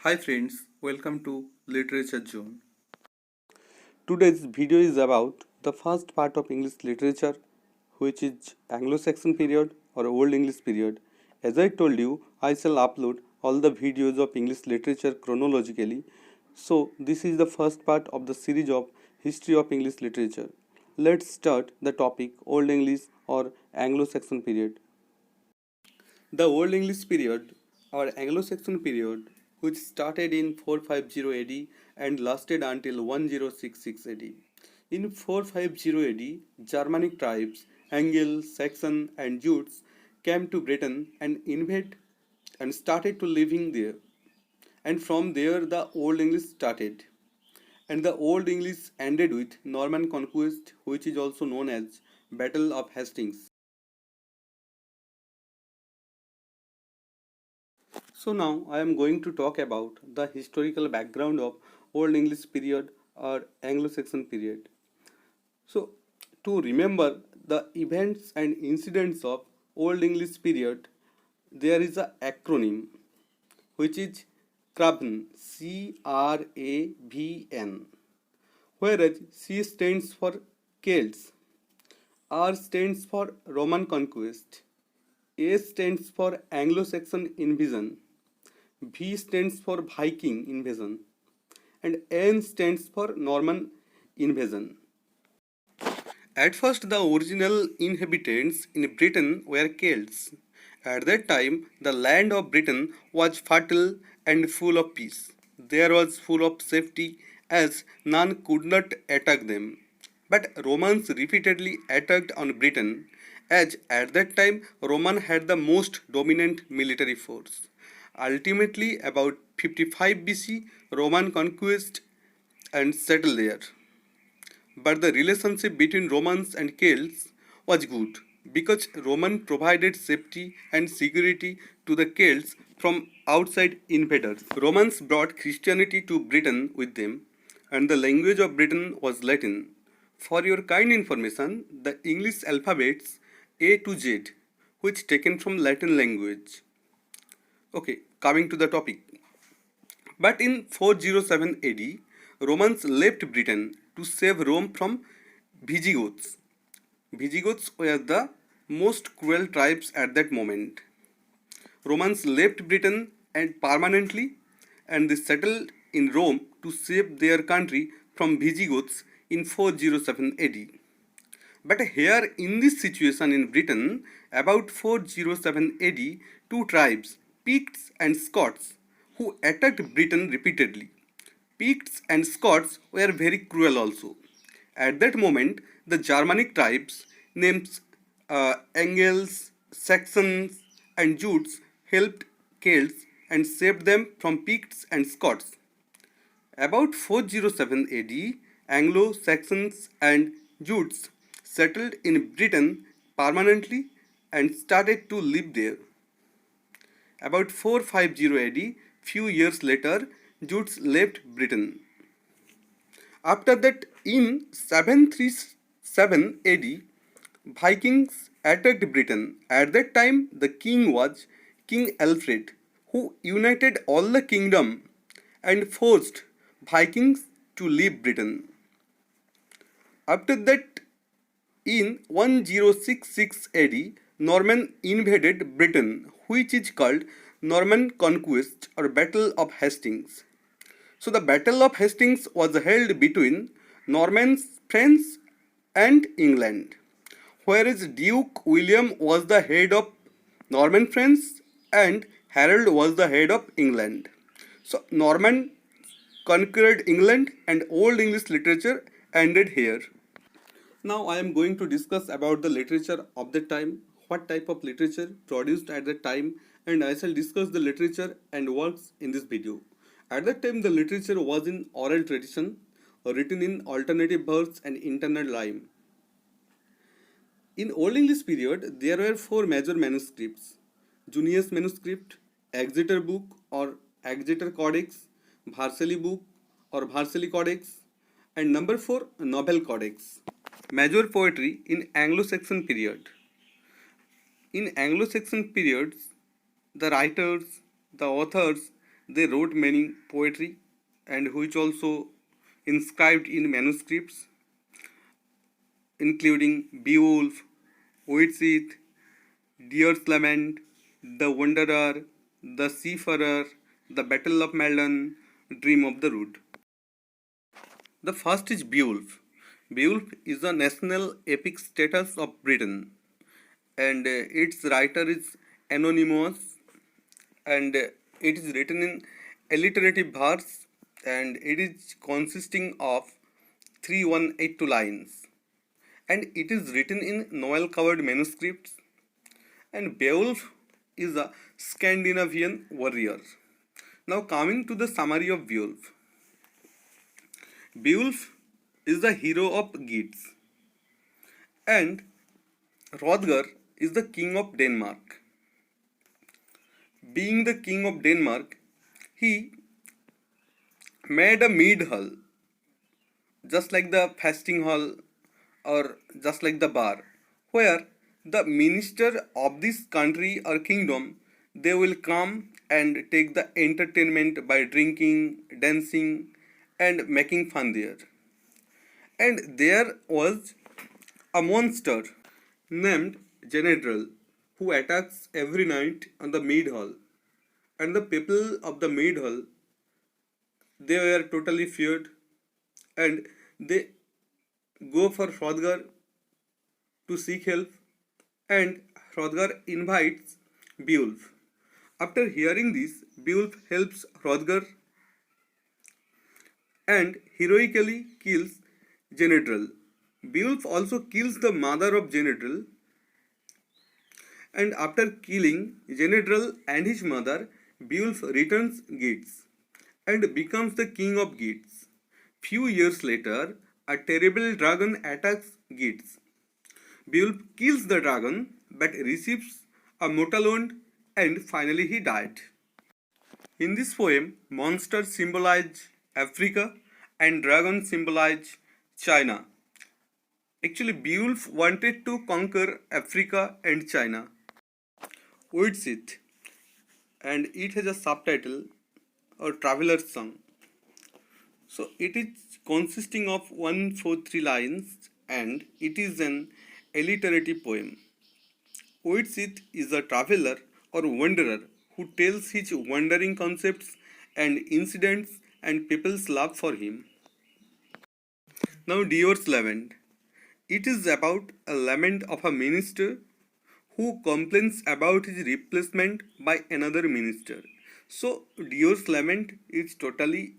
Hi friends, welcome to Literature Zone. Today's video is about the first part of English literature, which is Anglo-Saxon period or Old English period. As I told you, I shall upload all the videos of English literature chronologically. So this is the first part of the series of History of English Literature. Let's start the topic Old English or Anglo-Saxon period. The Old English period or Anglo-Saxon period, which started in 450 AD and lasted until 1066 AD. In 450 AD, Germanic tribes, Anglo, Saxon, and Jutes came to Britain and invaded and started to living there. And from there, the Old English started. And the Old English ended with Norman conquest, which is also known as Battle of Hastings. So now I am going to talk about the historical background of Old English period or Anglo-Saxon period. So to remember the events and incidents of Old English period, there is a acronym which is CRAVN, CRAVN, whereas C stands for Celts, R stands for Roman conquest, A stands for Anglo-Saxon invasion, V stands for Viking invasion, and N stands for Norman invasion. At first, the original inhabitants in Britain were Celts. At that time, the land of Britain was fertile and full of peace. There was full of safety as none could not attack them. But Romans repeatedly attacked on Britain as at that time Roman had the most dominant military force. Ultimately, about 55 BC, Roman conquest and settled there. But the relationship between Romans and Celts was good because Roman provided safety and security to the Celts from outside invaders. Romans brought Christianity to Britain with them, and the language of Britain was Latin. For your kind information, the English alphabets A to Z, which taken from Latin language. Okay, coming to the topic. But in 407 AD, Romans left Britain to save Rome from Visigoths. Visigoths were the most cruel tribes at that moment. Romans left Britain and permanently and they settled in Rome to save their country from Visigoths in 407 AD. But here in this situation in Britain, about 407 AD, two tribes, Picts and Scots, who attacked Britain repeatedly. Picts and Scots were very cruel also. At that moment, the Germanic tribes, named Angles, Saxons, and Jutes, helped Celts and saved them from Picts and Scots. About 407 AD, Anglo Saxons and Jutes settled in Britain permanently and started to live there. About 450 AD, few years later, Jutes left Britain. After that, in 737 AD, Vikings attacked Britain. At that time, the king was King Alfred, who united all the kingdom and forced Vikings to leave Britain. After that, in 1066 AD, Norman invaded Britain, which is called Norman Conquest or Battle of Hastings. So the Battle of Hastings was held between Normans, France and England, whereas Duke William was the head of Norman France and Harold was the head of England. So Norman conquered England and Old English literature ended here. Now I am going to discuss about the literature of the time, what type of literature produced at that time, and I shall discuss the literature and works in this video. At that time the literature was in oral tradition, written in alternative verse and internal rhyme. In Old English period there were four major manuscripts: Junius manuscript, Exeter book or Exeter Codex, Vercelli book or Vercelli Codex, and number 4 Novel Codex. Major poetry in Anglo-Saxon period. In Anglo-Saxon periods, the writers, the authors, They wrote many poetry and which also inscribed in manuscripts, including Beowulf, Oatsith, Deer's Lament, The Wanderer, The Seafarer, The Battle of Maldon, Dream of the Rood. The first is Beowulf. Beowulf is the national epic status of Britain, and its writer is anonymous, and it is written in alliterative verse, and it is consisting of 3182 lines, and it is written in novel covered manuscripts. And Beowulf is a Scandinavian warrior. Now coming to the summary of Beowulf. Beowulf is the hero of Geats, and Hrothgar is the king of Denmark. Being the king of Denmark, he made a mead hall, just like the fasting hall or just like the bar, where the minister of this country or kingdom they will come and take the entertainment by drinking, dancing, and making fun there. And there was a monster named Genedral who attacks every night on the mead hall. And the people of the mead hall they were totally feared, and they go for Hrothgar to seek help, and Hrothgar invites Beowulf. After hearing this, Beowulf helps Hrothgar and heroically kills Genedral. Beowulf also kills the mother of Genedral, and after killing Genedral and his mother, Beowulf returns Geats and becomes the king of Geats. Few years later, a terrible dragon attacks Geats. Beowulf kills the dragon but receives a mortal wound and finally he died. In this poem, monsters symbolize Africa and dragons symbolize China. Actually, Beowulf wanted to conquer Africa and China. With it, and it has a subtitle or Traveler's Song. So it is consisting of 143 lines and it is an alliterative poem. Oatsith is a traveler or wanderer who tells his wandering concepts and incidents and people's love for him. Now Dior's Lament. It is about a lament of a minister who complains about his replacement by another minister. So Dior's Lament is totally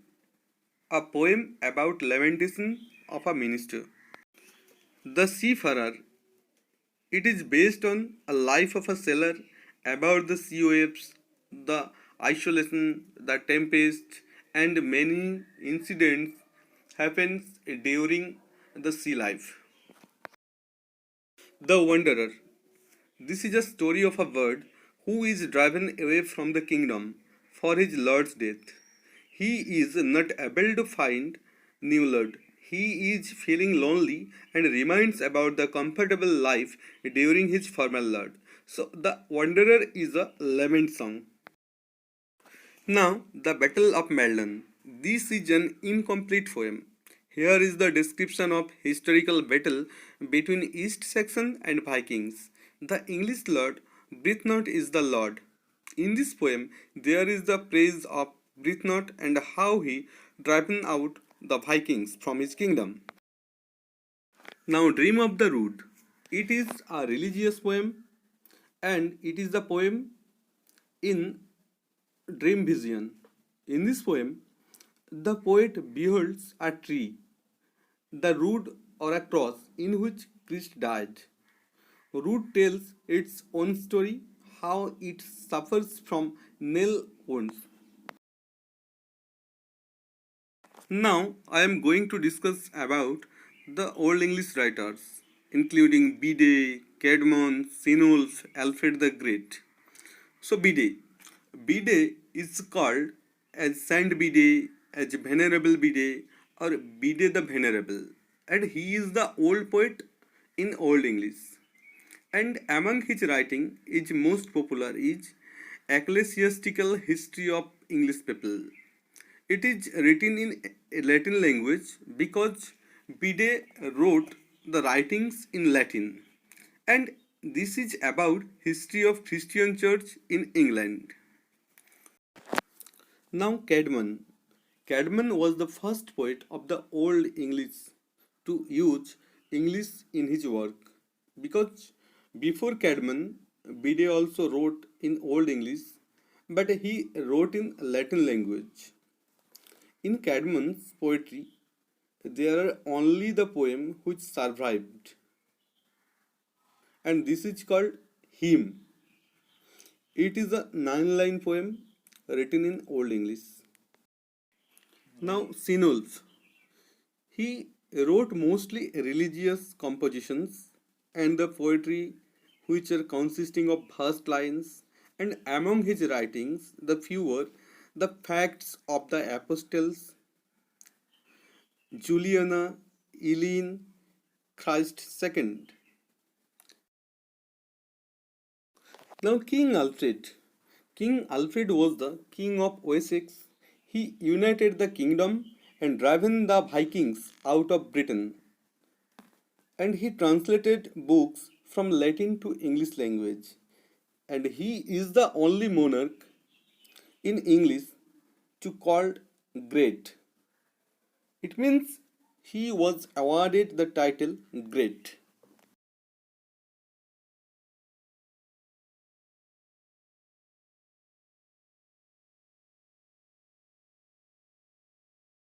a poem about lamentation of a minister. The Seafarer. It is based on a life of a sailor about the sea waves, the isolation, the tempest, and many incidents happens during the sea life. The Wanderer. This is a story of a bird who is driven away from the kingdom for his lord's death. He is not able to find new lord. He is feeling lonely and reminds about the comfortable life during his former lord. So the Wanderer is a lament song. Now the Battle of Maldon. This is an incomplete poem. Here is the description of historical battle between East Saxon and Vikings. The English lord Brithnot is the lord. In this poem, there is the praise of Brithnot and how he driven out the Vikings from his kingdom. Now, Dream of the Rood. It is a religious poem and it is the poem in dream vision. In this poem, the poet beholds a tree, the rood or a cross in which Christ died. Rood tells its own story, how it suffers from nail wounds. Now I am going to discuss about the Old English writers, including Bede, Caedmon, Sinulf, Alfred the Great. So Bede. Bede is called as Saint Bede, as Venerable Bede, or Bede the Venerable, and he is the old poet in Old English. And among his writing is most popular is ecclesiastical history of English people. It is written in Latin language because Bede wrote the writings in Latin, and this is about history of Christian church in England. Now Cadman. Cadman was the first poet of the Old English to use English in his work because before Cadman, Bede also wrote in Old English, but he wrote in Latin language. In Cadman's poetry, there are only the poem which survived, and this is called hymn. It is a nine-line poem written in Old English. Now, Sinulf. He wrote mostly religious compositions and the poetry which are consisting of verse lines, and among his writings, the few were the Facts of the Apostles, Juliana, Eileen, Christ II. Now, King Alfred. King Alfred was the king of Wessex. He united the kingdom and driven the Vikings out of Britain. And he translated books from Latin to English language. And he is the only monarch in English to called great. It means he was awarded the title great.